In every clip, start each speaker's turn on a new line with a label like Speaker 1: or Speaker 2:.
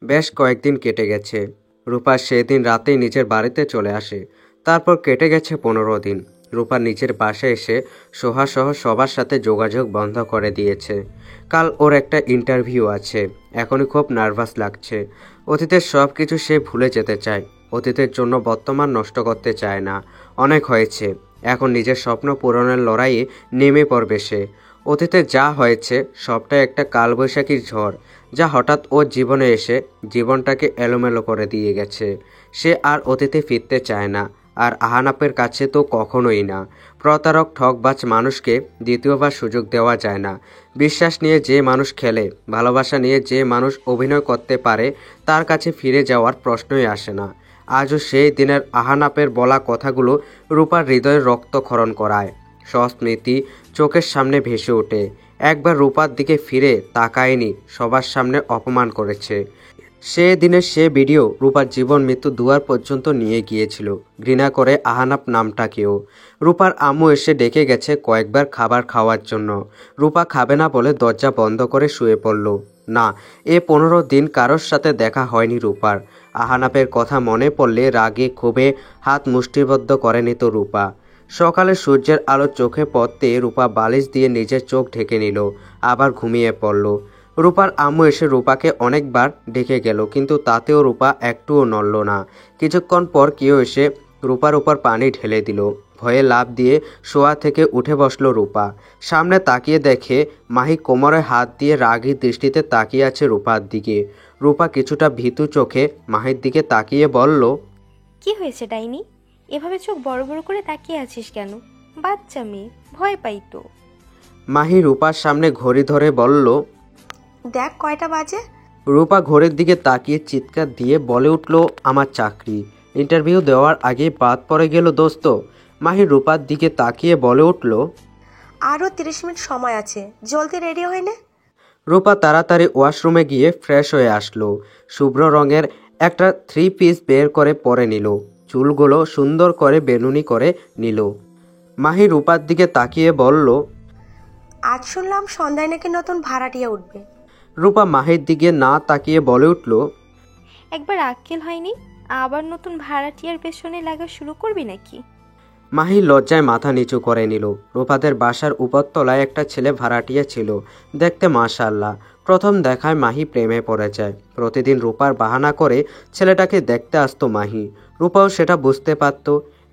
Speaker 1: বেশ কয়েকদিন কেটে গেছে। রূপা সেদিন রাতেই নিজের বাড়িতে চলে আসে। তারপর কেটে গেছে 15 দিন। রূপা নিজের বাসায় এসে সোহাসহ সবার সাথে যোগাযোগ বন্ধ করে দিয়েছে। কাল ওর একটা ইন্টারভিউ আছে। এখনই খুব নার্ভাস লাগছে। অতীতের সব কিছু সে ভুলে যেতে চায়। অতীতের জন্য বর্তমান নষ্ট করতে চায় না। অনেক হয়েছে। এখন নিজের স্বপ্ন পূরণের লড়াইয়ে নেমে পড়বে সে। অতীতে যা হয়েছে সবটাই একটা কালবৈশাখীর ঝড়, যা হঠাৎ ওর জীবনে এসে জীবনটাকে এলোমেলো করে দিয়ে গেছে। সে আর অতীতে ফিরতে চায় না। আর আহানাপের কাছে তো কখনোই না। প্রতারক ঠকবাজ মানুষকে দ্বিতীয়বার সুযোগ দেওয়া যায় না। বিশ্বাস নিয়ে যে মানুষ খেলে, ভালোবাসা নিয়ে যে মানুষ অভিনয় করতে পারে, তার কাছে ফিরে যাওয়ার প্রশ্নই আসে না। আজও সেই দিনের আহানাপের বলা কথাগুলো রূপার হৃদয়ে রক্তক্ষরণ করায়। স্মৃতি চোখের সামনে ভেসে ওঠে। একবার রূপার দিকে ফিরে তাকায়নি, সবার সামনে অপমান করেছে। সে দিনের সে ভিডিও রূপার জীবন মৃত্যু দুয়ার পর্যন্ত নিয়ে গিয়েছিল। ঘৃণা করে আহানাপ নামটাকেও। রূপার আম্মু এসে ডেকে গেছে কয়েকবার খাবার খাওয়ার জন্য। রূপা খাবে না বলে দরজা বন্ধ করে শুয়ে পড়ল। না, এ 15 দিন কারোর সাথে দেখা হয়নি রূপার। আহানাপের কথা মনে পড়লে রাগে ক্ষোভে হাত মুষ্টিবদ্ধ করে নিত রূপা। সকালে সূর্যের আলো চোখে পড়তে রূপা বালিশ দিয়ে নিজের চোখ ঢেকে নিল, আবার ঘুমিয়ে পড়ল। রূপার আম্মু এসে রূপাকে অনেকবার ডেকে গেল, কিন্তু তাতেও রূপা একটুও নড়ল না। কিছুক্ষণ পর কেউ এসে রূপার উপর পানি ঢেলে দিল। ভয়ে লাফ দিয়ে শোয়া থেকে উঠে বসল রূপা। সামনে তাকিয়ে দেখে মাহি কোমরে হাত দিয়ে রাগী দৃষ্টিতে তাকিয়ে আছে রূপার দিকে। রূপা কিছুটা ভীতু চোখে মাহির দিকে তাকিয়ে বলল,
Speaker 2: কি হয়েছে ডাইনি? এভাবে চোখ বড় বড় করে তাকিয়ে আছিস কেন? বাচ্চা মেয়ে, ভয় পাই তো।
Speaker 1: মাহি রূপার সামনে ঘড়ি ধরে বলল,
Speaker 3: দেখ কয়টা বাজে।
Speaker 1: রূপা ঘড়ির দিকে তাকিয়ে চিৎকার দিয়ে বলে উঠল, আমার চাকরি। ইন্টারভিউ দেওয়ার আগে বাদ পড়ে গেল দোস্ত। মাহি রূপার দিকে তাকিয়ে বলে উঠল,
Speaker 3: আরও 30 মিনিট সময় আছে, জলদি রেডি হয়ে নে।
Speaker 1: রূপা তাড়াতাড়ি ওয়াশরুমে গিয়ে ফ্রেশ হয়ে আসলো। শুভ্র রঙের একটা 3 পিস বের করে পরে নিল। চুলগুলো সুন্দর করে বেনুনি করে নিল। মাহি রূপার দিকে তাকিয়ে বলল,
Speaker 3: আজ শুনলাম সন্ধ্যায় নাকি নতুন ভাড়াটিয়া উঠবে।
Speaker 1: রূপা মাহির দিকে না তাকিয়ে বলে উঠল,
Speaker 2: একবার আক্কেল হয়নি? আবার নতুন ভাড়াটিয়ার পেছনে লাগা শুরু করবি নাকি?
Speaker 1: মাহি লজ্জায় মাথা নিচু করে নিল। রূপাদের বাসার উপরতলায় একটা ছেলে ভাড়াটিয়া ছিল, দেখতে মাশাআল্লাহ। প্রথম দেখায় মাহি প্রেমে পড়ে যায়। প্রতিদিন রূপার বাহানা করে ছেলেটাকে দেখতে আসতো মাহি। রূপাও সেটা বুঝতে পারত।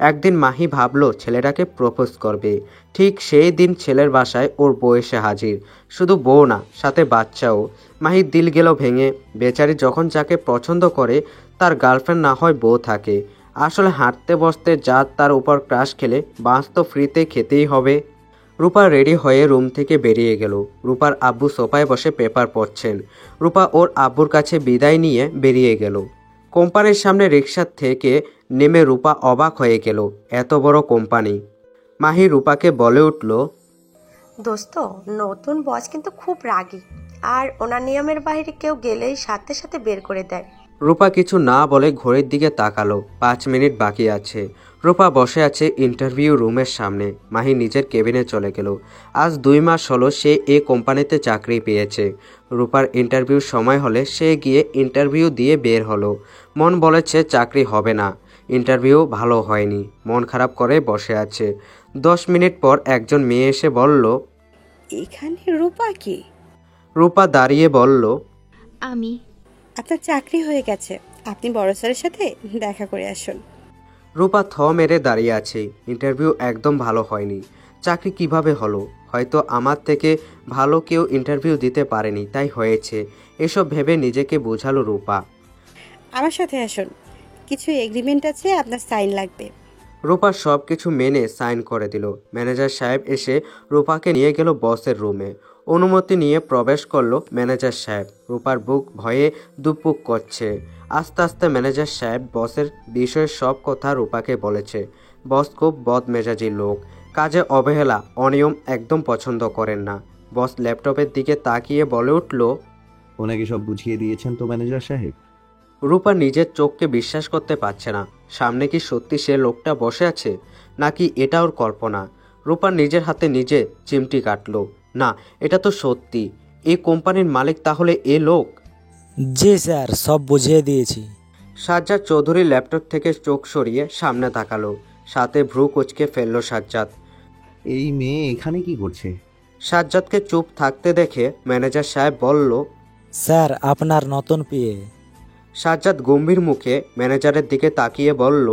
Speaker 1: একদিন মাহি ভাবলো ছেলেটাকে প্রপোজ করবে। ঠিক সেই দিন ছেলের বাসায় ওর বউ এসে হাজির। শুধু বউ না, সাথে বাচ্চাও। মাহির দিল গেল ভেঙে। বেচারি যখন যাকে পছন্দ করে তার গার্লফ্রেন্ড না হয় বউ থাকে। আসলে হাঁটতে বসতে যা তার উপর ক্রাশ খেলে বাঁশ তো ফ্রিতে খেতেই হবে। রূপা রেডি হয়ে রুম থেকে বেরিয়ে গেল। রূপার আব্বু সোফায় বসে পেপার পড়ছেন। রূপা ওর আব্বুর কাছে বিদায় নিয়ে বেরিয়ে গেল। কোম্পানির সামনে রিকশা থেকে নেমে রূপা অবাক হয়ে গেল, এত বড় কোম্পানি। মাহি রূপাকে বলে উঠল,
Speaker 3: দোস্ত, নতুন বস কিন্তু খুব রাগী, আর ওনার নিয়মের বাইরে কেউ গেলেই সাথে সাথে বের করে দেয়।
Speaker 1: রূপা কিছু না বলে ঘড়ির দিকে তাকালো। 5 মিনিট বাকি আছে। রূপা বসে আছে ইন্টারভিউ রুমের সামনে। মাহি নিজের কেবিনে চলে গেল। আজ 2 মাস হলো সে এ কোম্পানিতে চাকরি পেয়েছে। রূপার ইন্টারভিউ সময় হলে সে গিয়ে ইন্টারভিউ দিয়ে বের হলো। মন বলেছে চাকরি হবে না। ইন্টারভিউ ভালো হয়নি। মন খারাপ করে বসে আছে। 10 মিনিট পর একজন মেয়ে এসে বলল,
Speaker 4: এখানে রূপা কি?
Speaker 1: রূপা দাঁড়িয়ে বলল,
Speaker 2: আমি।
Speaker 4: আপনার চাকরি হয়ে গেছে, আপনি বড় স্যারের সাথে দেখা করে আসুন।
Speaker 1: রূপা থ মেরে দাঁড়িয়ে আছে। ইন্টারভিউ একদম ভালো হয়নি। চাকরি কিভাবে হলো? হয়তো আমার থেকে ভালো কেউ ইন্টারভিউ দিতে পারেনি, তাই হয়েছে। এসব ভেবে নিজেকে বোঝালো রূপা।
Speaker 4: আমার সাথে আসুন, কিছু এগ্রিমেন্ট আছে, আপনার সাইন লাগবে।
Speaker 1: রূপা সব কিছু মেনে সাইন করে দিল। ম্যানেজার সাহেব এসে রূপাকে নিয়ে গেল বসের রুমে। অনুমতি নিয়ে প্রবেশ করলো ম্যানেজার সাহেব। রূপার বুক ভয়ে দুপুক করছে। আস্তে আস্তে ম্যানেজার সাহেব বসের বিষয়ে সব কথা রূপাকে বলেছে। বস খুব বদমেজাজি লোক। কাজে অবহেলা, অনিয়ম একদম পছন্দ করেন না। বস ল্যাপটপের দিকে তাকিয়ে বলে উঠল,
Speaker 5: ওনাকে সব বুঝিয়ে দিয়েছেন তো ম্যানেজার সাহেব?
Speaker 1: রূপা নিজের চোখকে বিশ্বাস করতে পারছে না। সামনে কি সত্যি সে লোকটা বসে আছে, নাকি এটা ওর কল্পনা? রূপা নিজের হাতে নিজে চিমটি কাটলো। না, এটা তো সত্যি। এই কোম্পানির মালিক তাহলে এ লোক।
Speaker 6: জি স্যার, সব বুঝিয়ে দিয়েছি।
Speaker 1: সাজ্জাদ চৌধুরী ল্যাপটপ থেকে চোখ সরিয়ে সামনে তাকালো, সাথে ভ্রু কুঁচকে ফেলল সাজ্জাদ।
Speaker 5: এই মেয়ে এখানে কি করছে?
Speaker 1: সাজ্জাদকে চুপ থাকতে দেখে ম্যানেজার সাহেব বলল।
Speaker 6: স্যার, আপনার নতুন পিএ।
Speaker 1: সাজ্জাদ গম্ভীর মুখে ম্যানেজারের দিকে তাকিয়ে বলল।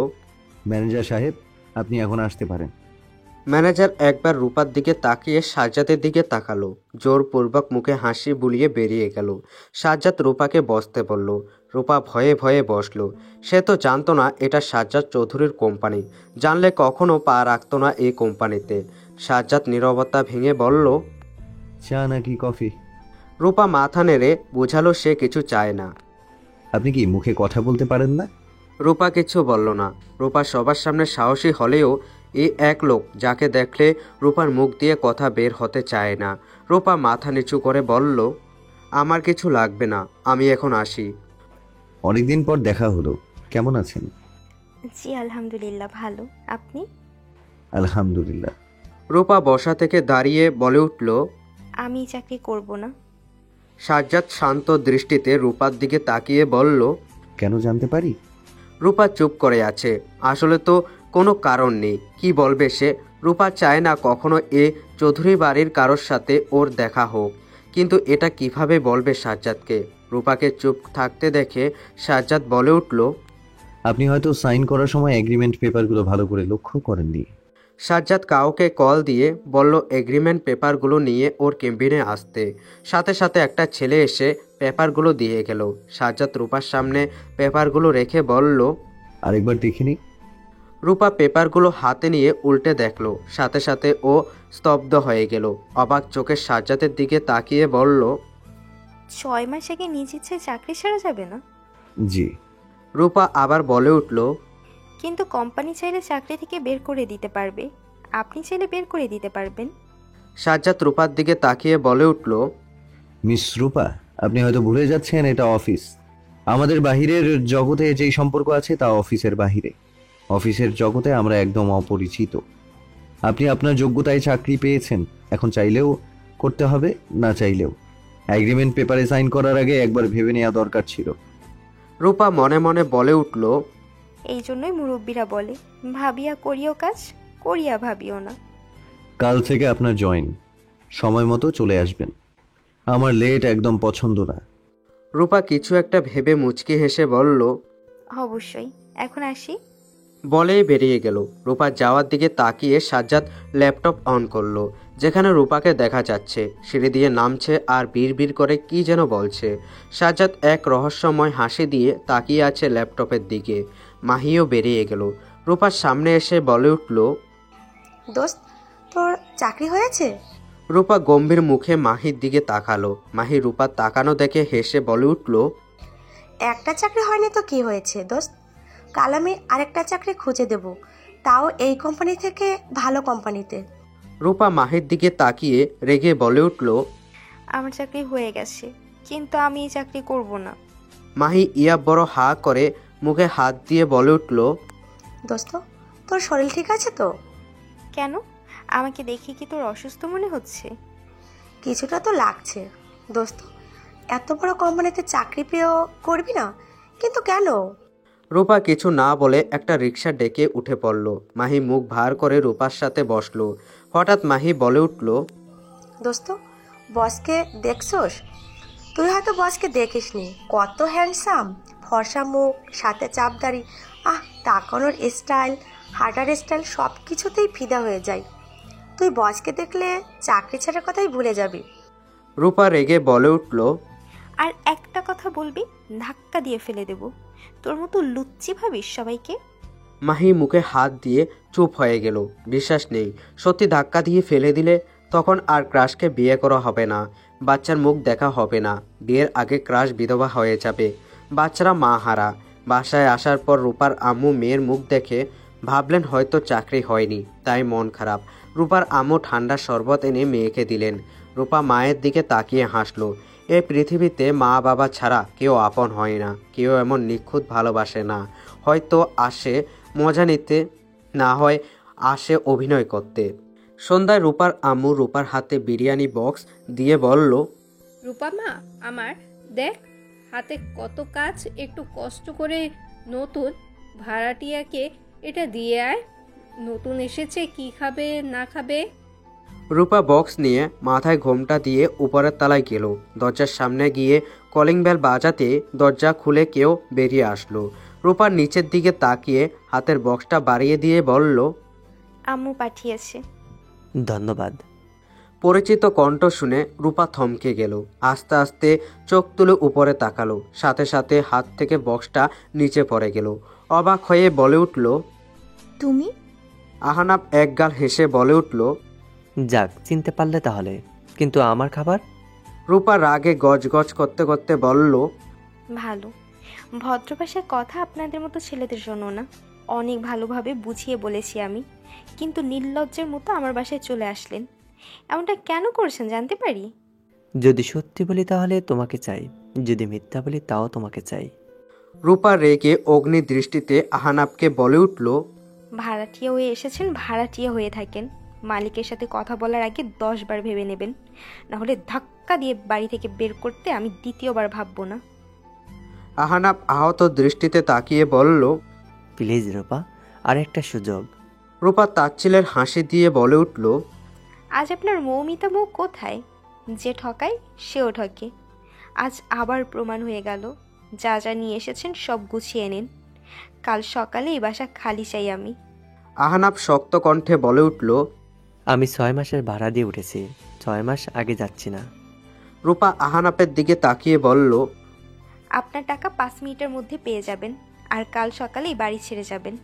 Speaker 5: ম্যানেজার সাহেব, আপনি এখন আসতে পারেন।
Speaker 1: ম্যানেজার একবার রূপার দিকে তাকিয়ে সাজ্জাদের দিকে তাকালো, জোরপূর্বক মুখে হাসি বুলিয়ে বেরিয়ে গেল। সাজ্জাদ রূপাকে বসতে বলল। রূপা ভয়ে ভয়ে বসলো। সে তো জানতো না এটা সাজ্জাদ চৌধুরীর কোম্পানি, জানলে কখনো পা রাখতো না এই কোম্পানিতে। সাজ্জাদ নীরবতা ভেঙে বলল।
Speaker 5: চা নাকি কফি?
Speaker 1: রূপা মাথা নেড়ে বোঝালো সে কিছু চায় না।
Speaker 5: আপনি কি মুখে কথা বলতে পারেন না?
Speaker 1: রূপা কিছু বলল না। রূপা সবার সামনে সাহসী হলেও এই এক লোক যাকে দেখলে রূপার মুখ দিয়ে কথা বের হতে চায় না। রূপা মাথা নিচু করে বলল, আমার কিছু লাগবে না, আমি এখন আসি।
Speaker 5: অনেকদিন পর দেখা হলো, কেমন আছেন?
Speaker 2: জি আলহামদুলিল্লাহ, ভালো। আপনি?
Speaker 5: আলহামদুলিল্লাহ।
Speaker 1: রূপা বসা থেকে দাঁড়িয়ে বলে উঠল।
Speaker 2: আমি চাকরি করব না।
Speaker 1: সাজ্জাদ শান্ত দৃষ্টিতে রূপার দিকে তাকিয়ে বলল।
Speaker 5: কেন জানতে পারি?
Speaker 1: রূপা চুপ করে আছে। আসলে তো কোনো কারণ নেই, কি বলবে সে। রূপা চায় না কখনো এ চৌধুরী বাড়ির কারোর সাথে ওর দেখা হোক, কিন্তু এটা কিভাবে বলবে সাজ্জাদকে। রূপাকে চুপ থাকতে দেখে সাজ্জাদ বলে উঠল।
Speaker 5: আপনি হয়তো সাইন করার সময় এগ্রিমেন্ট পেপারগুলো ভালো করে লক্ষ্য করেননি।
Speaker 1: সাজ্জাদ কাউকে কল দিয়ে বলল এগ্রিমেন্ট পেপারগুলো নিয়ে ওর কেবিনে আসতে। সাথে সাথে একটা ছেলে এসে পেপারগুলো দিয়ে গেল। সাজ্জাদ রূপার সামনে পেপারগুলো রেখে বলল।
Speaker 5: আরেকবার দেখিনি।
Speaker 1: রূপা পেপারগুলো হাতে নিয়ে উল্টে দেখলো। সাথে সাথে ও স্তব্ধ হয়ে গেল। অবাক চোখে সাজ্জাদের দিকে তাকিয়ে বলল।
Speaker 2: 6 মাস আগে নিজ ইচ্ছে চাকরি ছাড়া যাবে না?
Speaker 5: জি।
Speaker 1: রূপা আবার বলে উঠল।
Speaker 2: কিন্তু কোম্পানি চাইলে চাকরি থেকে বের করে দিতে পারবে, আপনি চাইলে বের করে দিতে পারবেন।
Speaker 1: সাজ্জাদ রূপার দিকে তাকিয়ে বলে উঠল।
Speaker 5: মিস রূপা, আপনি হয়তো ভুলে যাচ্ছেন এটা অফিস। আমাদের বাহিরের জগতে যেই সম্পর্ক আছে তা অফিসের বাহিরে। অফিসের জগতে আমরা একদম অপরিচিত। আপনি আপনার যোগ্যতায় চাকরি পেয়েছেন, এখন চাইলেও করতে হবে, না চাইলেও। এগ্রিমেন্ট পেপারে সাইন করার আগে একবার ভেবে নেওয়া দরকার ছিল।
Speaker 1: রূপা মনে মনে বলে উঠল।
Speaker 2: এই জন্যই মুরব্বীরা বলে, ভাবিয়া করিও কাজ, করিয়া ভাবিও না।
Speaker 5: কাল থেকে আপনার জয়েন, সময় মতো চলে আসবেন। আমার লেট একদম পছন্দ না।
Speaker 1: রূপা কিছু একটা ভেবে মুচকি হেসে বলল।
Speaker 2: অবশ্যই, এখন আসি।
Speaker 1: বলেই বেরিয়ে গেল। রূপা যাওয়ার দিকে তাকিয়ে সাজ্জাদ ল্যাপটপ অন করলো। যেখানে রূপাকে দেখা যাচ্ছে সিঁড়ি দিয়ে নামছে আর বিড়বিড় করে কি যেন বলছে। সাজ্জাদ এক রহস্যময় হাসি দিয়ে তাকিয়ে আছে ল্যাপটপের দিকে। মাহিও বেরিয়ে গেল। রূপার সামনে এসে বলে উঠল।
Speaker 3: দোস্ত, তোর চাকরি হয়েছে?
Speaker 1: রূপা গম্ভীর মুখে মাহির দিকে তাকালো। মাহি রূপার তাকানো দেখে হেসে বলে উঠল।
Speaker 3: একটা চাকরি হয়নি তো কি হয়েছে দোস্ত, কাল আমি আরেকটা চাকরি খুঁজে দেব, তাও এই কোম্পানি থেকে ভালো কোম্পানিতে।
Speaker 1: রূপা মাহির দিকে তাকিয়ে রেগে বলে উঠল।
Speaker 2: আমার চাকরি হয়ে গেছে, কিন্তু আমি এই চাকরি করব না।
Speaker 1: মাহি ইয়া বড় হা করে মুখে হাত দিয়ে বলে উঠল।
Speaker 3: দোস্ত, তোর শরীর ঠিক আছে তো?
Speaker 2: কেন? আমাকে দেখে কি তোর অসুস্থ মনে হচ্ছে?
Speaker 3: কিছুটা তো লাগছে। দোস্ত, এত বড় কোম্পানিতে চাকরি পেয়েও করবি না, কিন্তু কেন?
Speaker 1: রূপা কিছু না বলে একটা রিক্সা ডেকে উঠে পড়ল। মাহি মুখ ভার করে রূপার সাথে বসলো। হঠাৎ মাহি বলে উঠল।
Speaker 3: দোস্ত, বসকে দেখছোস? তুই হয়তো বসকে দেখিসনি, কত হ্যান্ডসাম, ফর্সা মুখ, সাথে চাপদারি, তাকানোর স্টাইল, হাঁটার স্টাইল সব কিছুতেই ফিদা হয়ে যায়। তুই বসকে দেখলে চাকরি ছাড়ার কথাই ভুলে যাবি।
Speaker 1: রূপা রেগে বলে উঠল।
Speaker 2: আর একটা কথা বলবি, ধাক্কা দিয়ে ফেলে দেব। তোর মতো লুচ্চি ভাবিস সবাইকে?
Speaker 1: মাহি মুখে হাত দিয়ে চুপ হয়ে গেল। বিশ্বাস নেই, সত্যি ধাক্কা দিয়ে ফেলে দিলে তখন আর ক্রাশকে বিয়ে করা হবে না, বাচ্চার মুখ দেখা হবে না। বিয়ের আগে ক্রাশ বিধবা হয়ে যাবে, বাচ্চারা মা হারা। বাসায় আসার পর রূপার আম্মু মেয়ের মুখ দেখে ভাবলেন হয়তো চাকরি হয়নি, তাই মন খারাপ। রূপার আম্মু ঠান্ডা শরবত এনে মেয়েকে দিলেন। রূপা মায়ের দিকে তাকিয়ে হাসলো। এই পৃথিবীতে মা বাবা ছাড়া কেউ আপন হয় না, কেউ এমন নিখুঁত ভালোবাসে না। হয়তো আসে মজা নিতে, না হয় আসে অভিনয় করতে। সন্ধ্যায় রূপার আম্মু রূপার হাতে বিরিয়ানি বক্স দিয়ে বলল।
Speaker 7: রূপা মা আমার, দেখ হাতে কত কাজ, একটু কষ্ট করে নতুন ভাড়াটিয়াকে এটা দিয়ে আয়। নতুন এসেছে, কি খাবে না খাবে।
Speaker 1: রূপা বক্স নিয়ে মাথায় ঘোমটা দিয়ে উপরের তলায় গেল। দরজার সামনে গিয়ে কলিং বেল বাজাতে দরজা খুলে কেউ বেরিয়ে আসলো। রূপার নিচের দিকে তাকিয়ে হাতের বক্সটা বাড়িয়ে দিয়ে বলল,
Speaker 2: আম্মু পাঠিয়েছে।
Speaker 8: ধন্যবাদ।
Speaker 1: পরিচিত কণ্ঠ শুনে রূপা থমকে গেল। আস্তে আস্তে চোখ তুলে উপরে তাকালো, সাথে সাথে হাত থেকে বক্সটা নিচে পড়ে গেল। অবাক হয়ে বলে উঠল,
Speaker 2: তুমি?
Speaker 1: আহানাব একগাল হেসে বলে উঠল,
Speaker 8: যাক, চিনতে পারলে তাহলে। কিন্তু আমার খাবার?
Speaker 1: রূপা রাগে গজগজ করতে করতে বলল,
Speaker 2: ভালো। ভদ্র ভাষায় কথা আপনাদের মতো ছেলেদের জন্য না। অনেক ভালোভাবে বুঝিয়ে বলেছি আমি, কিন্তু নির্লজ্জের মতো আমার বাসায় চলে আসলেন। এমনটা কেন করছেন জানতে পারি?
Speaker 8: যদি সত্যি বলি তাহলে তোমাকে চাই, যদি মিথ্যা বলি তাও তোমাকে চাই।
Speaker 1: রূপা রেগে অগ্নি দৃষ্টিতে আহানাবকে বলে উঠল,
Speaker 2: ভাড়াটিয়া হয়ে এসেছেন, ভাড়াটিয়া হয়ে থাকেন। মালিকের সাথে কথা বলার আগে 10 বার ভেবে নেবেন, না হলে ধাক্কা দিয়ে বাড়ি থেকে বের করতে আমি দ্বিতীয়বার ভাববো না।
Speaker 1: আহানাব আহত দৃষ্টিতে তাকিয়ে বলল,
Speaker 8: প্লিজ রূপা, আর একটা সুযোগ।
Speaker 1: রূপা তাচ্ছিলের হাসি দিয়ে বলে উঠল,
Speaker 2: আজ আপনার মৌমিতা মুখ কোথায়? যে ঠকায় সেও ঠকে। আজ আবার প্রমাণ হয়ে গেল। যা যা নিয়ে এসেছেন সব গুছিয়ে নিন। কাল সকালে এই বাসা খালি চাই আমি।
Speaker 1: আহানাব শক্ত কণ্ঠে বলে উঠল,
Speaker 8: আমি 6 মাসের ভাড়া দিয়ে উঠেছি, 6 মাস আগে যাচ্ছি না।
Speaker 1: রূপা আহানাবের দিকে তাকিয়ে বলল,
Speaker 2: আপনার টাকা 5 মিনিটের মধ্যে পেয়ে যাবেন, আর কাল সকালেই বাড়ি ছেড়ে যাবেন।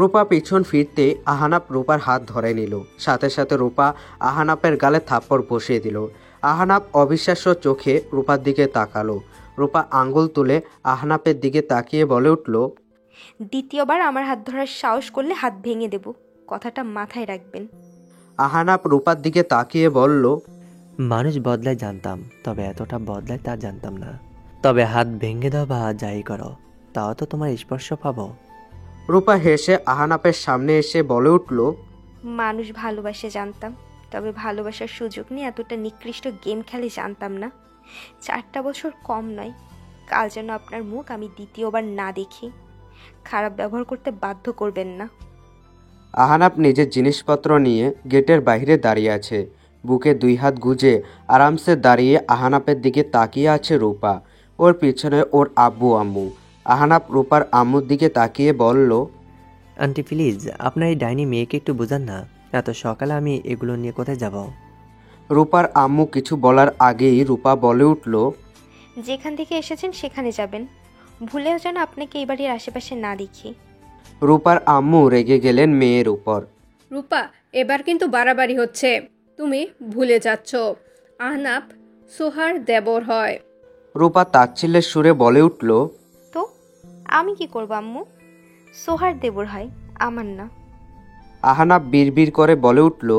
Speaker 1: রূপা পিছন ফিরতে আহানাব রূপার হাত ধরে নিল। সাথে সাথে রূপা আহানাবের গালে থাপ্পড় বসিয়ে দিল। আহানাব অবিশ্বাস্য চোখে রূপার দিকে তাকালো। রূপা আঙ্গুল তুলে আহানাবের দিকে তাকিয়ে বলে উঠল,
Speaker 2: দ্বিতীয়বার আমার হাত ধরার সাহস করলে হাত ভেঙে দেব, কথাটা মাথায় রাখবেন।
Speaker 1: আহানাব রূপার দিকে তাকিয়ে বলল,
Speaker 8: মানুষ বদলায় জানতাম, তবে এতটা বদলায় তা জানতাম না। তবে হাত ভেঙে দাও বা যাই করো, তাও তো তোমার স্পর্শ পাবো।
Speaker 1: রূপা হেসে আহানাবের সামনে এসে বলে উঠল,
Speaker 2: মানুষ ভালোবাসে জানতাম, তবে ভালোবাসার সুযোগ নিয়ে এতটা নিকৃষ্ট গেম খেলে জানতাম না। 4টা বছর কম নয়। কাল যেন আপনার মুখ আমি দ্বিতীয়বার না দেখি। খারাপ ব্যবহার করতে বাধ্য করবেন না।
Speaker 1: আহানাব নিজের জিনিসপত্র নিয়ে গেটের বাইরে দাঁড়িয়ে আছে। বুকে 2 হাত গুজে আরামসে দাঁড়িয়ে আহানাবের দিকে তাকিয়ে আছে রূপা। ওর পিছনে ওর আব্বু আম্মু। আহানাব রূপার আম্মুর দিকে তাকিয়ে বলল,
Speaker 8: আন্টি প্লিজ, আপনার এই ডাইনি মেয়েকে একটু বোঝান না। এত সকালে আমি এগুলো নিয়ে কোথায় যাব?
Speaker 1: রূপার আম্মু কিছু বলার আগেই রূপা বলে উঠল,
Speaker 2: যেখান থেকে এসেছেন সেখানে যাবেন। ভুলেও যেন আপনাকে এই বাড়ির আশেপাশে না দেখি।
Speaker 1: রূপার আম্মু রেগে গেলেন মেয়ের উপর।
Speaker 7: রূপা, এবার কিন্তু বাড়াবাড়ি হচ্ছে। তুমি ভুলে যাচ্ছ আহনাব সোহার দেবর হয়।
Speaker 1: রূপা তাচ্ছিল্যের সুরে বলে উঠল,
Speaker 2: তো আমি কি করব আম্মু? সোহার দেবর হয়, আমার না।
Speaker 1: আহানাব বিড়বিড় করে বলে উঠল,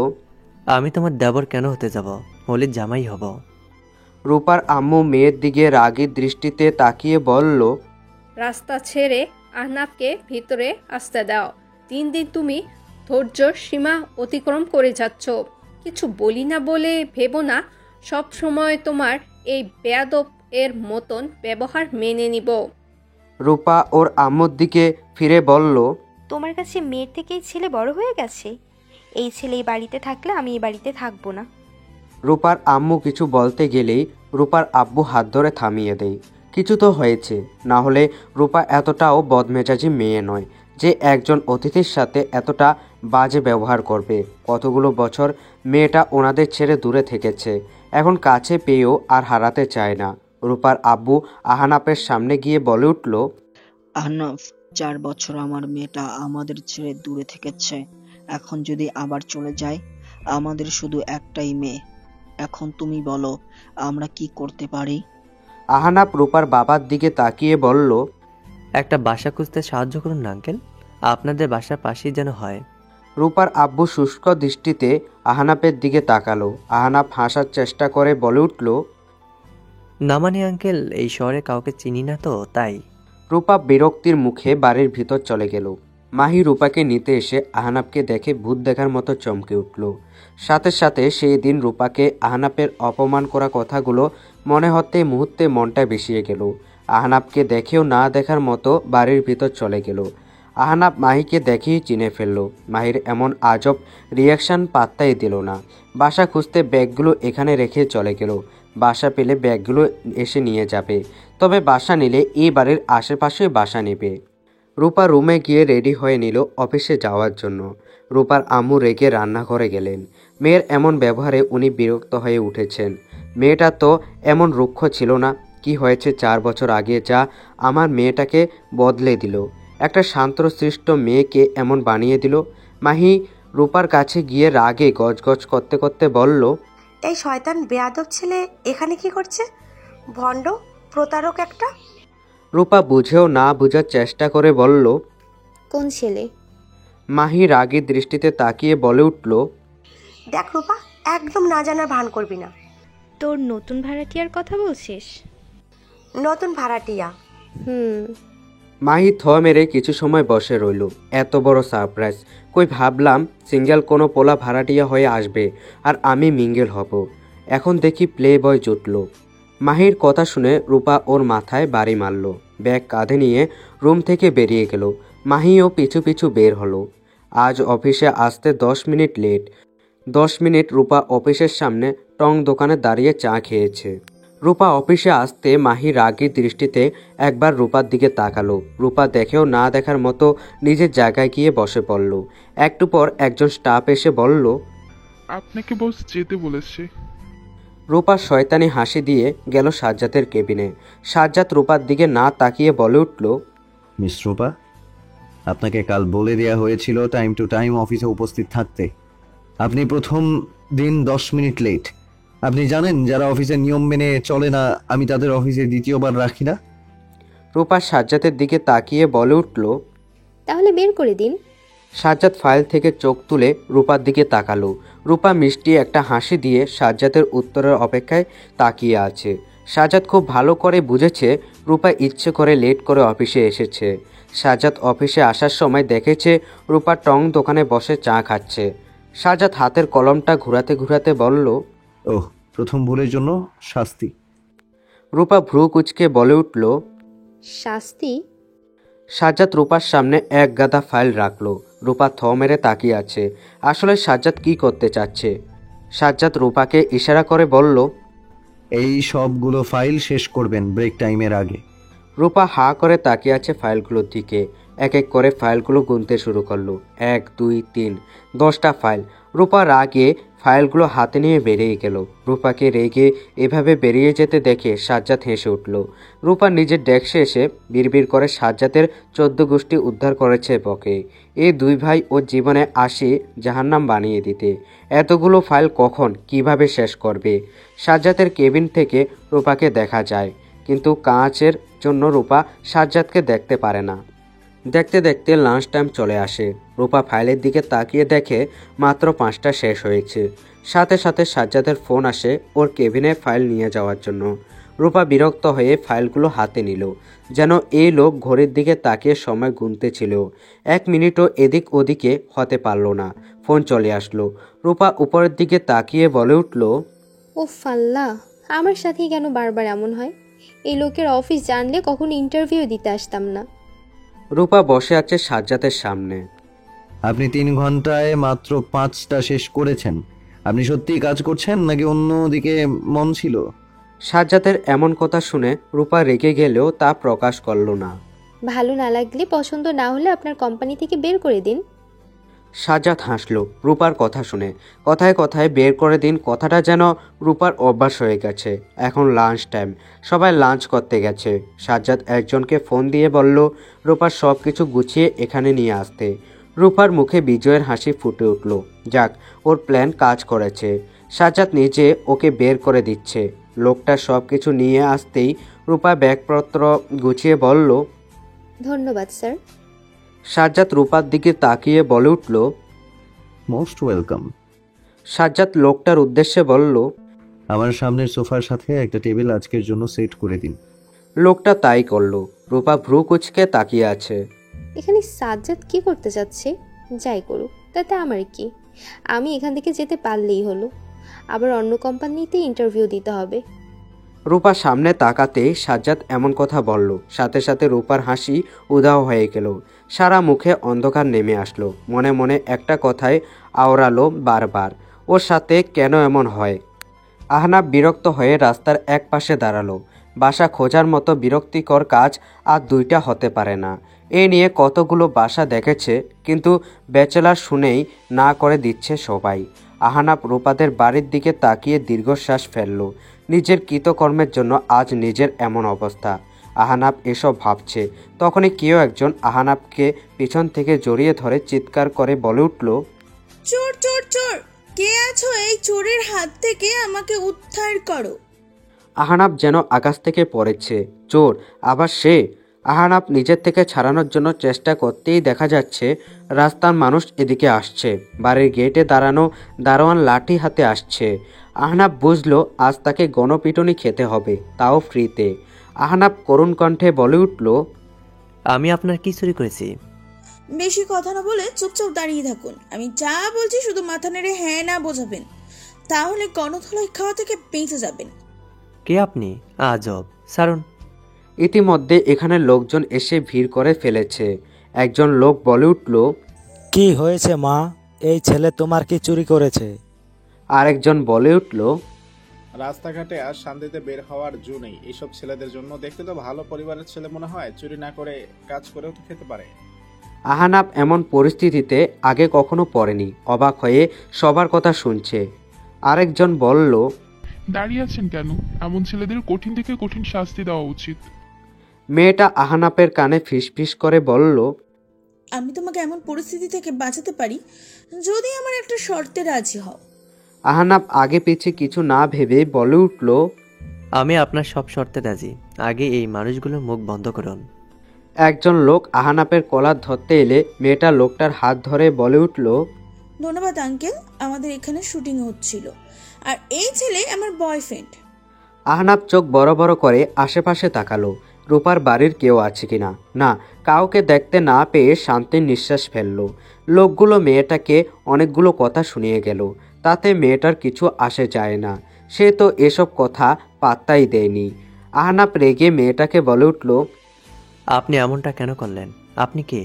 Speaker 8: আমি তোমার দেবর কেন হতে যাব? হলে জামাই হব।
Speaker 1: রূপার আম্মু মেয়ের দিকে রাগী দৃষ্টিতে তাকিয়ে বলল,
Speaker 7: রাস্তা ছেড়ে আহনাবকে ভিতরে আসতে দাও। 3 দিন তুমি ধৈর্যর সীমা অতিক্রম করে যাচ্ছ। কিছু বলি না বলে ভেবো না সব সময় তোমার এই বেয়াদব এর মতন ব্যবহার মেনে নিব।
Speaker 1: রূপা ওর আম্মুর দিকে ফিরে বলল,
Speaker 2: তোমার কাছে মেয়ের থেকেই ছেলে বড় হয়ে গেছে। এই ছেলে এই বাড়িতে থাকলে আমি এই বাড়িতে থাকবো না।
Speaker 1: রূপার আম্মু কিছু বলতে গেলেই রূপার আব্বু হাত ধরে থামিয়ে দেয়। কিছু তো হয়েছে, না হলে রূপা এতটাও বদমেজাজি মেয়ে নয় যে একজন অতিথির সাথে এতটা বাজে ব্যবহার করবে। কতগুলো বছর মেয়েটা ওনাদের ছেড়ে দূরে থেকেছে, এখন কাছে পেয়েও আর হারাতে চায় না। রূপার আব্বু আহানাপের সামনে গিয়ে বলে উঠল,
Speaker 9: আহনাফ, 4 বছর আমার মেয়েটা আমাদের ছেড়ে দূরে থেকেছে। এখন যদি আবার চলে যায়, আমাদের শুধু একটাই মেয়ে। এখন তুমি বলো, আমরা কি করতে পারি?
Speaker 1: আহানাপ রূপার বাবার দিকে তাকিয়ে বলল,
Speaker 8: একটা বাসা খুঁজতে সাহায্য করুন না আঙ্কেল, আপনাদের বাসার পাশেই যেন হয়।
Speaker 1: রূপার আব্বু শুষ্ক দৃষ্টিতে আহানাপের দিকে তাকালো। আহানাপ হাসার চেষ্টা করে বলে উঠল,
Speaker 8: না মানে আঙ্কেল, এই শহরে কাউকে চিনি না তো তাই।
Speaker 1: রূপা বিরক্তির মুখে বাড়ির ভিতর চলে গেল। মাহি রূপাকে নিতে এসে আহনাপকে দেখে ভূত দেখার মতো চমকে উঠল। সাথে সাথে সেই দিন রূপাকে আহনাপের অপমান করা কথাগুলো মনে হতে মুহূর্তে মনটা বিষিয়ে গেল। আহনাবকে দেখেও না দেখার মতো বাড়ির ভিতর চলে গেল। আহনাব মাহিকে দেখেই চিনে ফেলল। মাহির এমন আজব রিয়াকশন পাত্তাই দিল না। বাসা খুঁজতে ব্যাগগুলো এখানে রেখে চলে গেল। বাসা পেলে ব্যাগগুলো এসে নিয়ে যাবে, তবে বাসা নিলে এই বাড়ির আশেপাশে বাসা নেবে। রূপা রুমে গিয়ে রেডি হয়ে নিল অফিসে যাওয়ার জন্য। রূপার আম্মু রেগে রান্নাঘরে গেলেন। মেয়ের এমন ব্যবহারে উনি বিরক্ত হয়ে উঠেছেন। মেয়েটা তো এমন রুক্ষ ছিল না। কি হয়েছে 4 বছর আগে যা আমার মেয়েটাকে বদলে দিল? একটা শান্তশিষ্ট মেয়েকে এমন বানিয়ে দিল। মাহি রূপার কাছে গিয়ে রাগে গজগজ করতে করতে বলল,
Speaker 3: এই শয়তান বেয়াদব ছেলে এখানে কি করছে? ভণ্ড প্রতারক একটা।
Speaker 1: রূপা বুঝেও না বুঝার চেষ্টা করে বলল।
Speaker 2: কোন ছেলে?
Speaker 1: মাহি রাগী দৃষ্টিতে তাকিয়ে বলে উঠল,
Speaker 3: দেখ রূপা, একদম না জানার ভান করবি না।
Speaker 2: তোর নতুন ভাড়াটিয়ার কথা বলছিস?
Speaker 3: নতুন ভাড়াটিয়া?
Speaker 1: মাহি থ মেরে কিছু সময় বসে রইল। এত বড় সারপ্রাইজ! কই ভাবলাম সিঙ্গেল কোনো পোলা ভাড়াটিয়া হয়ে আসবে আর আমি মিঙ্গেল হব। এখন দেখি প্লে বয় জুটল। মাহির কথা শুনে রূপা ওর মাথায় বাড়ি মারল। ব্যাগ কাঁধে নিয়ে রুম থেকে বেরিয়ে গেল। মাহিও পিছু পিছু বের হলো। আজ অফিসে আসতে 10 মিনিট লেট। 10 মিনিট রূপা অফিসের সামনে টং দোকানে দাঁড়িয়ে চা খেয়েছে। রূপা অফিসে আসতে মাহি রাগী দৃষ্টিতে একবার রূপার দিকে তাকালো। রূপা দেখেও না দেখার মতো নিজের জায়গায় গিয়ে বসে পড়ল। একটু পর একজন স্টাফ এসে বলল,
Speaker 10: আপনাকে বস যেতে বলেছে।
Speaker 1: রূপা শয়তানি হাসি দিয়ে গেল সাজ্জাতের কেবিনে। সাজ্জাদ রূপার দিকে না তাকিয়ে বলে উঠল,
Speaker 5: মিস রূপা, আপনাকে কাল বলে দেয়া হয়েছিল টাইম টু টাইম অফিসে উপস্থিত থাকতে। আপনি প্রথম দিন 10 মিনিট লেট। আপনি জানেন যারা অফিসের নিয়ম মেনে চলে না, আমি তাদের অফিসে দ্বিতীয়বার রাখি না।
Speaker 1: রূপা সাজ্জাদের দিকে তাকিয়ে বলে উঠল,
Speaker 2: তাহলে বের করে দিন।
Speaker 1: সাজ্জাদ ফাইল থেকে চোখ তুলে রূপার দিকে তাকালো। রূপা মিষ্টি একটা হাসি দিয়ে সাজ্জাদের উত্তরের অপেক্ষায় তাকিয়ে আছে। সাজ্জাদ খুব ভালো করে বুঝেছে রূপা ইচ্ছে করে লেট করে অফিসে এসেছে। সাজ্জাদ অফিসে আসার সময় দেখেছে রূপা টং দোকানে বসে চা খাচ্ছে। সাজ্জাদ হাতের কলমটা ঘুরাতে ঘুরাতে বলল,
Speaker 5: ওহ, প্রথম ভুলের জন্য শাস্তি।
Speaker 1: রূপা ভ্রু কুঁচকে বলে উঠল,
Speaker 2: শাস্তি?
Speaker 1: সাজ্জাদ রূপার সামনে এক গাদা ফাইল রাখলো। রূপা থ মেরে তাকিয়ে আছে। আসলে সাজ্জাদ কি করতে চাচ্ছে? সাজ্জাদ রূপাকে ইশারা করে বলল,
Speaker 5: এই সবগুলো ফাইল শেষ করবেন ব্রেক টাইমের আগে।
Speaker 1: রূপা হা করে তাকিয়ে আছে ফাইলগুলোর দিকে। এক এক করে ফাইলগুলো গুনতে শুরু করলো। 1 2 3 10টা ফাইল। রূপা রাগে ফাইলগুলো হাতে নিয়ে বেরিয়ে গেল। রূপাকে রেগে এভাবে বেরিয়ে যেতে দেখে সাজ্জাদ হেসে উঠল। রূপা নিজের ডেস্কে এসে বিড়বিড় করে সাজ্জাদের 14 গোষ্ঠী উদ্ধার করেছে বকে। এই দুই ভাই ওর জীবনে আসি জাহান্নাম বানিয়ে দিতে। এতগুলো ফাইল কখন কিভাবে শেষ করবে? সাজ্জাদের কেবিন থেকে রূপাকে দেখা যায়, কিন্তু কাঁচের জন্য রূপা সাজ্জাদকে দেখতে পারে না। দেখতে দেখতে লাঞ্চ টাইম চলে আসে। রূপা ফাইলের দিকে তাকিয়ে দেখে মাত্র 5টা শেষ হয়েছে। সাথে সাথে সাজ্জাদের ফোন আসে ওর কেবিনে ফাইল নিয়ে যাওয়ার জন্য। রূপা বিরক্ত হয়ে ফাইলগুলো হাতে নিল, যেন এই লোক ঘড়ির দিকে তাকিয়ে সময় গুনতে ছিল। 1 মিনিটও এদিক ওদিকে হতে পারল না। ফোন চলে আসলো। রূপা উপরের দিকে তাকিয়ে বলে উঠল,
Speaker 2: ও ফাল্লা, আমার সাথেই কেন বারবার এমন হয়? এই লোকের অফিস জানলে কখনো ইন্টারভিউ দিতে আসতাম না।
Speaker 1: রূপা বসে আছে সাজ্জাদের সামনে।
Speaker 5: আপনি 3 ঘন্টায় মাত্র 5টা শেষ করেছেন। আপনি সত্যিই কাজ করছেন নাকি অন্য দিকে মন ছিল?
Speaker 1: সাজ্জাদের এমন কথা শুনে রূপা রেগে গেলেও তা প্রকাশ করল না।
Speaker 2: ভালো না লাগলে, পছন্দ না হলে আপনার কোম্পানি থেকে বের করে দিন।
Speaker 1: সাজ্জাদ হাসল রূপার কথা শুনে। কথায় কথায় বের করে দিন কথাটা যেন রূপার অভ্যাস হয়ে গেছে। এখন লাঞ্চ টাইম, সবাই লাঞ্চ করতে গেছে। সাজ্জাদ একজনকে ফোন দিয়ে বলল রূপার সব কিছু গুছিয়ে এখানে নিয়ে আসতে। রূপার মুখে বিজয়ের হাসি ফুটে উঠল। যাক, ওর প্ল্যান কাজ করেছে। সাজ্জাদ নিজে ওকে বের করে দিচ্ছে। লোকটা সব কিছু নিয়ে আসতেই রূপা ব্যাগপত্র গুছিয়ে বলল,
Speaker 2: ধন্যবাদ স্যার।
Speaker 1: সাজ্জাদ রূপার দিকে তাকিয়ে বলে উঠল,
Speaker 5: মোস্ট ওয়েলকাম।
Speaker 1: সাজ্জাদ লোকটার উদ্দেশ্যে বলল,
Speaker 5: আমার সামনের সোফার সাথে একটা টেবিল আজকের জন্য সেট করে দিন।
Speaker 1: লোকটা তাই করলো। রূপা ভ্রু কুচকে তাকিয়ে আছে।
Speaker 2: এখানে সাজ্জাদ কি করতে যাচ্ছে? যাই করুক, তাতে আমার কি? আমি এখান থেকে যেতে পারলেই হলো। আবার অন্য কোম্পানিতে ইন্টারভিউ দিতে হবে।
Speaker 1: রূপা সামনে তাকাতেই সাজ্জাদ এমন কথা বলল, সাথে সাথে রূপার হাসি উধাও হয়ে গেল। সারা মুখে অন্ধকার নেমে আসলো। মনে মনে একটা কথাই আওড়ালো বারবার, ওর সাথে কেন এমন হয়। আহনাব বিরক্ত হয়ে রাস্তার এক পাশে দাঁড়ালো। বাসা খোঁজার মতো বিরক্তিকর কাজ আর দুইটা হতে পারে না। এ নিয়ে কতগুলো বাসা দেখেছে, কিন্তু ব্যাচেলার শুনেই না করে দিচ্ছে সবাই। আহনাব রূপাদের বাড়ির দিকে তাকিয়ে দীর্ঘশ্বাস ফেলল। নিজের কৃতকর্মের জন্য আজ নিজের এমন অবস্থা। আহনাব এসব ভাবছে, তখনই কেউ একজন আহনাবকে পিছন থেকে জড়িয়ে ধরে চিৎকার করে বলে উঠল,
Speaker 11: চোর চোর চোর, কে আছো? এই চোরের হাত থেকে আমাকে উদ্ধার করো।
Speaker 1: আহনাব যেন আকাশ থেকে পড়েছে। চোর? আবার সে? আহনাব নিজের থেকে ছাড়ানোর জন্য চেষ্টা করতেই দেখা যাচ্ছে রাস্তার মানুষ এদিকে আসছে। বাড়ির গেটে দাঁড়ানো দারোয়ান লাঠি হাতে আসছে। আহনাব বুঝলো আজ তাকে গণপিটুনি খেতে হবে, তাও ফ্রিতে। আহনাব করুণ কণ্ঠে বলে উঠল,
Speaker 8: আমি আপনার কি চুরি করেছি?
Speaker 11: বেশি কথা না বলে চুপচাপ দাঁড়িয়ে থাকুন। আমি যা বলছি শুধু মাথা নেড়ে হ্যাঁ না বোঝাবেন, তাহলে গণধোলাই খাওয়া থেকে বেঁচে যাবেন।
Speaker 8: কে আপনি? আজব, সারুন।
Speaker 1: ইতিমধ্যে এখানে লোকজন এসে ভিড় করে ফেলেছে। একজন লোক বলে উঠল,
Speaker 6: কি হয়েছে মা? এই ছেলে তোমার কি চুরি করেছে?
Speaker 1: আরেকজন বলে উঠল,
Speaker 12: রাস্তাঘাটে আর শান্তিতে বের হওয়ার জো নেই এইসব ছেলেদের জন্য। দেখতে তো ভালো পরিবারের ছেলে মনে হয়, চুরি না করে কাজ করেও তো খেতে পারে।
Speaker 1: আহনাব এমন পরিস্থিতিতে আগে কখনো পড়েনি। অবাক হয়ে সবার কথা শুনছে। আরেকজন বলল,
Speaker 10: দাঁড়িয়ে আছেন কেন? এমন ছেলেদের কঠিন থেকে কঠিন শাস্তি দেওয়া উচিত।
Speaker 1: মেয়েটা আহনাবের কানে ফিসফিস করে বলল,
Speaker 11: আমি তোমাকে এমন পরিস্থিতি থেকে বাঁচাতে পারি যদি আমার একটা শর্তে রাজি হও।
Speaker 1: আহনাব আগে পিছে কিছু না ভেবে বলে উঠল,
Speaker 8: আমি আপনার সব শর্তে রাজি, আগে এই মানুষগুলোর মুখ বন্ধ করুন।
Speaker 1: একজন লোক আহনাবের কলার ধরতে এলে মেয়েটা লোকটার হাত ধরে বলে উঠল,
Speaker 11: ধন্যবাদ আঙ্কেল, আমাদের এখানে শুটিং হচ্ছিল আর এই ছেলে আমার বয়ফ্রেন্ড।
Speaker 1: আহনাব চোখ বড় বড় করে আশেপাশে তাকালো, রূপার বাড়ির কেউ আছে কিনা। না, কাউকে দেখতে না পেয়ে শান্তির নিঃশ্বাস ফেলল। লোকগুলো মেয়েটাকে অনেকগুলো কথা শুনিয়ে গেল, তাতে মেয়েটার কিছু আসে যায় না। সে তো এসব কথা পাত্তাই দেয়নি। আহনাব রেগে মেয়েটাকে বলে উঠল,
Speaker 8: আপনি এমনটা কেন করলেন? আপনি কে?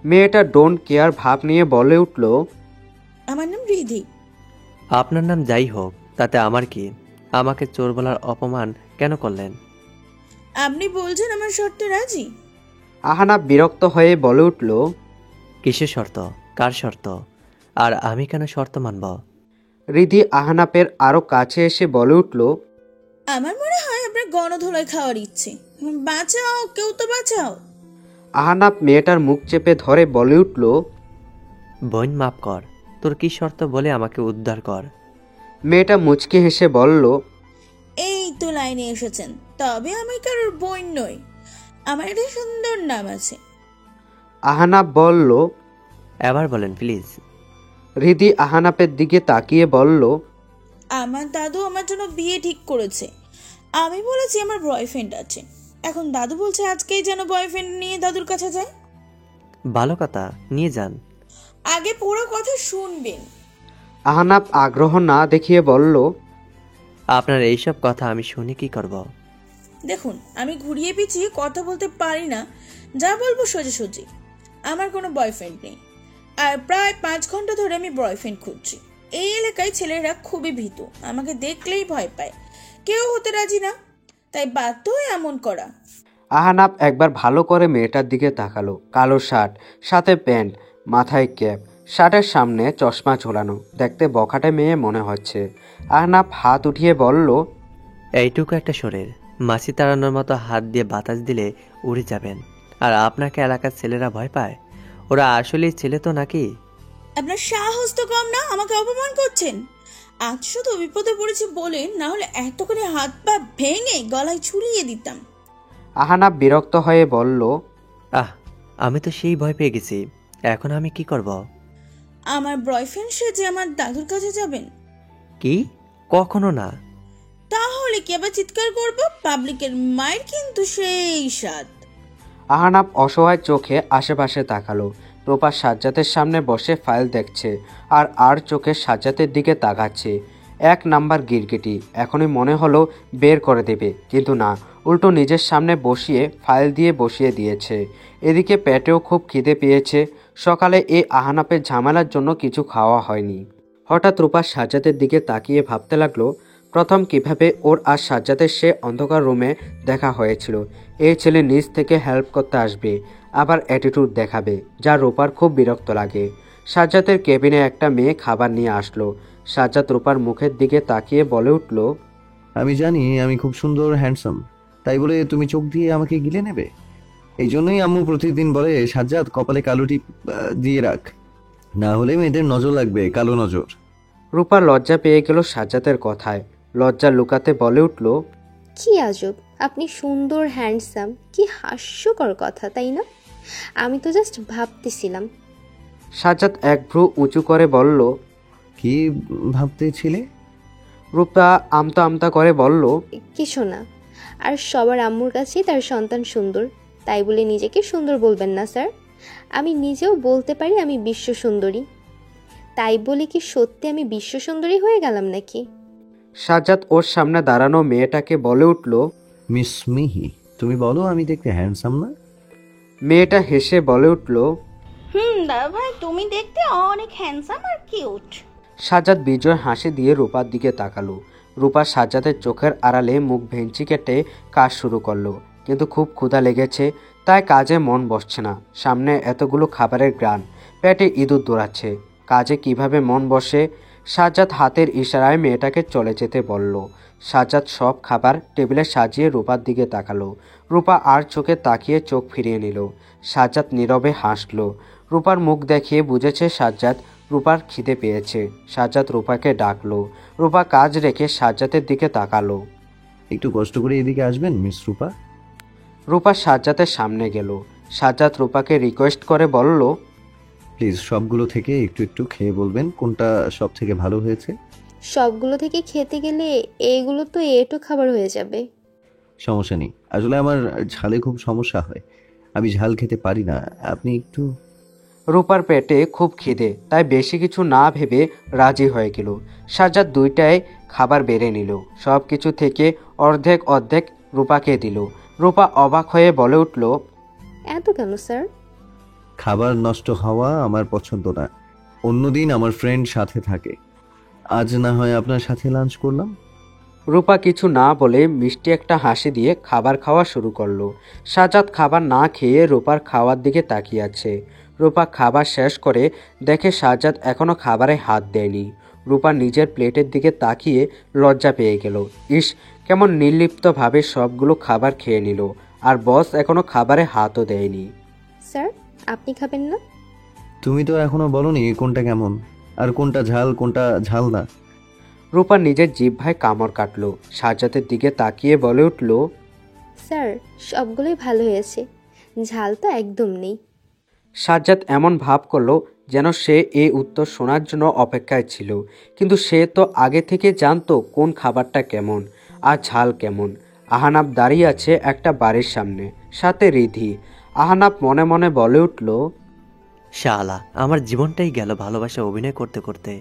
Speaker 1: মেয়েটা ডোন্ট কেয়ার ভাব নিয়ে বলে উঠল,
Speaker 11: আমার নাম রিধি।
Speaker 8: আপনার নাম যাই হোক, তাতে আমার কি? আমাকে চোর বলার অপমান কেন করলেন?
Speaker 11: আপনি বলছেন আমার শর্তে রাজি?
Speaker 1: আহনাব বিরক্ত হয়ে বলে উঠল,
Speaker 8: কিসের শর্ত? কার শর্ত? আর আমি কেন শর্ত মানব?
Speaker 1: রিধি আহনাবের আরো কাছে এসে বলে উঠল,
Speaker 11: আমার মনে হয় আপনার গণধোলাই খাওয়ার ইচ্ছে। বাঁচাও, কেউ তো বাঁচাও।
Speaker 1: আহনাব মেয়েটার মুখ চেপে ধরে বলে উঠল,
Speaker 8: বোন মাফ কর, তোর কি শর্ত বলে আমাকে উদ্ধার কর।
Speaker 1: মেয়েটা মুচকি হেসে বলল,
Speaker 11: এই তো লাইনে এসেছেন, তবে আমি কারোর বোন নই, আমার একটা সুন্দর নাম আছে।
Speaker 1: আহনাব বলল,
Speaker 8: এবার বলেন প্লিজ।
Speaker 1: রিধি আহনাবের দিকে তাকিয়ে বলল,
Speaker 11: আমার দাদু আমার জন্য বিয়ে ঠিক করেছে। আমি বলেছি আমার বয়ফ্রেন্ড আছে। এখন দাদু বলছে আজকেই যেন বয়ফ্রেন্ড নিয়ে দাদুর কাছে যায়।
Speaker 8: ভালো কথা, নিয়ে যান।
Speaker 11: আগে পুরো কথা শুনবেন।
Speaker 1: আহনাব আগ্রহ না দেখিয়ে বলল,
Speaker 8: আপনার এইসব কথা আমি শুনে কি করব?
Speaker 11: দেখুন, আমি ঘুরিয়ে পিছিয়ে কথা বলতে পারি না, যা বলবো সোজাসুজি। আমার কোনো বয়ফ্রেন্ড নেই, আর প্রায় 5 ঘন্টা ধরে আমি বয়ফ্রেন্ড খুঁজছি। এই এলাকায় ছেলেরা খুবই ভীতু, আমাকে দেখলেই ভয় পায়, কেউ হতে রাজি না, তাই বাধ্য হয়ে এমন করা।
Speaker 1: আহনাব একবার ভালো করে মেয়েটার দিকে তাকালো। কালো শার্ট, সাথে প্যান্ট, মাথায় ক্যাপ, শার্টের সামনে চশমা ঝোলানো, দেখতে বখাটে মেয়ে মনে হচ্ছে। আহনাব হাত উঠিয়ে বলল,
Speaker 8: এইটুকু একটা শরীর, মাছি তাড়ানোর মতো হাত দিয়ে বাতাস দিলে উড়ে যাবেন, আর আপনাকে এলাকার ছেলেরা ভয় পায়? ওরা আসলেই ছেলে তো নাকি?
Speaker 11: আপনার সাহস তো কম না, আমাকে অপমান করছেন। আজ শুধু বিপদে পড়েছি বলে, না হলে এত করে হাত পা ভেঙে গলায় ঝুলিয়ে দিতাম।
Speaker 1: আহনাব বিরক্ত হয়ে বলল,
Speaker 8: আমি তো সেই ভয় পেয়ে গেছি, এখন আমি কি করব?
Speaker 11: আমার বয়ফ্রেন্ড সেজে আমার দাদুর কাছে যাবেন?
Speaker 8: কি? কখনো না।
Speaker 11: তাহলে কি আবার চিৎকার করবো? পাবলিকের মায়ের কিন্তু সেই স্বাদ।
Speaker 1: আহনাব অসহায় চোখে আশেপাশে তাকালো। রূপা সাজ্জাদের সামনে বসে ফাইল দেখছে, আর চোখে সাজ্জাদের দিকে তাকাচ্ছে। এক নাম্বার গিরগিটি। এখনই মনে হলো বের করে দেবে, কিন্তু না, উল্টো নিজের সামনে বসিয়ে ফাইল দিয়ে বসিয়ে দিয়েছে। এদিকে পেটেও খুব খিদে পেয়েছে। সকালে এই আহানাপের ঝামেলার জন্য কিছু খাওয়া হয়নি। হঠাৎ রূপা সাজ্জাদের দিকে তাকিয়ে ভাবতে লাগলো, প্রথম কিভাবে ওর আর সাজ্জাদের সে অন্ধকার রুমে দেখা হয়েছিল। এই ছেলে নিজ থেকে হেল্প করতে আসবে, আবার অ্যাটিটিউড দেখাবে, যা রূপার খুব বিরক্ত লাগে। সাজ্জাদের কেবিনে একটা মেয়ে খাবার নিয়ে আসলো। সাজ্জাদ রূপার মুখের দিকে তাকিয়ে বলে উঠল,
Speaker 5: আমি জানি আমি খুব সুন্দর হ্যান্ডসাম, তাই বলে তুমি চোখ দিয়ে আমাকে গিলে নেবে? এই জন্যই আম্মু প্রতিদিন বলে, সাজ্জাদ কপালে কালো টিপ দিয়ে রাখ, না হলে মেয়েদের নজর লাগবে, কালো নজর।
Speaker 1: রূপা লজ্জা পেয়ে গেল সাজ্জাদের কথায়। লজ্জা লুকাতে বলে উঠল,
Speaker 2: কি আজব, আপনি সুন্দর হ্যান্ডসাম, কি হাস্যকর কথা, তাই না? আমি তো জাস্ট ভাবতেছিলাম।
Speaker 1: সাজ্জাদ এক ভ্রু উঁচু করে বলল,
Speaker 5: কি ভাবতেছিলে?
Speaker 1: রূপা আমতা আমতা করে বলল,
Speaker 2: কিছু না। আর সবার আম্মুর কাছেই তার সন্তান সুন্দর, তাই বলে নিজেকে সুন্দর বলবেন না স্যার। আমি নিজেও বলতে পারি আমি বিশ্ব সুন্দরী, তাই বলে কি সত্যি আমি বিশ্ব সুন্দরী হয়ে গেলাম নাকি?
Speaker 1: সাজ্জাদ ওর সামনে দাঁড়ানো মেয়েটাকে বলে উঠল,
Speaker 5: মিস মিহি, তুমি বলো আমি দেখতে হ্যান্ডসাম না?
Speaker 1: মেয়েটা হেসে বলে উঠল,
Speaker 13: দাদা ভাই, তুমি দেখতে অনেক হ্যান্ডসাম আর কিউট।
Speaker 1: সাজ্জাদ বিজয় হাসি দিয়ে রূপার দিকে তাকালো। রূপা সাজ্জাদের চোখের আড়ালে মুখ ভেঙচি কেটে কাজ শুরু করলো, কিন্তু খুব ক্ষুধা লেগেছে, তাই কাজে মন বসছে না। সামনে এতগুলো খাবারের গ্রান, পেটে ইঁদুর দৌড়াচ্ছে, কাজে কিভাবে মন বসে? সাজ্জাদ হাতের ইশারায় মেয়েটাকে চলে যেতে বলল। সাজ্জাদ সব খাবার টেবিলে সাজিয়ে রূপার দিকে তাকালো। রূপা আর চোখে তাকিয়ে চোখ ফিরিয়ে নিল। সাজ্জাদ নীরবে হাসলো। রূপার মুখ দেখিয়ে বুঝেছে সাজ্জাদ রূপার খিদে পেয়েছে। সাজ্জাদ রূপাকে ডাকলো। রূপা কাজ রেখে সাজ্জাদের দিকে তাকালো।
Speaker 5: একটু কষ্ট করে এদিকে আসবেন মিস রূপা?
Speaker 1: রূপা সাজ্জাদের সামনে গেল। সাজ্জাদ রূপাকে রিকোয়েস্ট করে বলল,
Speaker 5: প্লিজ সবগুলো থেকে একটু একটু খেয়ে বলবেন কোনটা সব থেকে ভালো হয়েছে।
Speaker 2: সবগুলো থেকে খেতে গেলে এইগুলো তো এটো খাবার হয়ে যাবে।
Speaker 5: সমস্যা নেই, আসলে আমার ঝালে খুব সমস্যা হয়, আমি ঝাল খেতে পারি না, আপনি একটু।
Speaker 1: রূপার পেটে খুব খিদে, তাই বেশি কিছু না ভেবে রাজি হয়ে গেল। সাজ্জাদ দুইটায় খাবার বেড়ে নিল। সব কিছু থেকে অর্ধেক অর্ধেক রূপাকে দিল। রূপা অবাক হয়ে বলে উঠল,
Speaker 2: এত কেন স্যার?
Speaker 5: খাবার নষ্ট হওয়া আমার পছন্দ না, অন্যদিন আমার ফ্রেন্ড সাথে থাকে, আজ না হয় আপনার সাথে লাঞ্চ করলাম।
Speaker 1: রূপা কিছু না বলে মিষ্টি একটা হাসি দিয়ে খাবার খাওয়া শুরু করলো। সাজ্জাদ খাবার না খেয়ে রূপার খাওয়ার দিকে তাকিয়ে আছে। রূপা খাবার শেষ করে দেখে সাজ্জাদ এখনো খাবারে হাত দেয়নি। রূপা নিজের প্লেটের দিকে তাকিয়ে লজ্জা পেয়ে গেল। ইস, কেমন নির্লিপ্তভাবে সবগুলো খাবার খেয়ে নিল, আর বস এখনো খাবারে হাতও দেয়নি।
Speaker 2: স্যার, আপনি খাবেন না?
Speaker 5: তুমি তো এখনো বলনি কোনটা কেমন, আর কোনটা ঝাল কোনটা ঝাল না।
Speaker 1: রূপা নিজের জিহ্বায় কামড় কাটলো। সাজ্জাদের দিকে তাকিয়ে বলে উঠল,
Speaker 2: স্যার, সবগুলোই ভালো হয়েছে, ঝাল তো একদম নেই।
Speaker 1: সাজ্জাদ এমন ভাব করলো যেন সে এই উত্তর শোনার জন্য অপেক্ষায় ছিল, কিন্তু সে তো আগে থেকে জানতো কোন খাবারটা কেমন আর ঝাল কেমন। আহানাব দাঁড়িয়ে আছে একটা বাড়ির সামনে, সাথে রিধি। আহানাব মনে মনে বলে উঠল,
Speaker 8: শালা, আমার জীবনটাই গেল ভালোবাসা অভিনয় করতে করতে।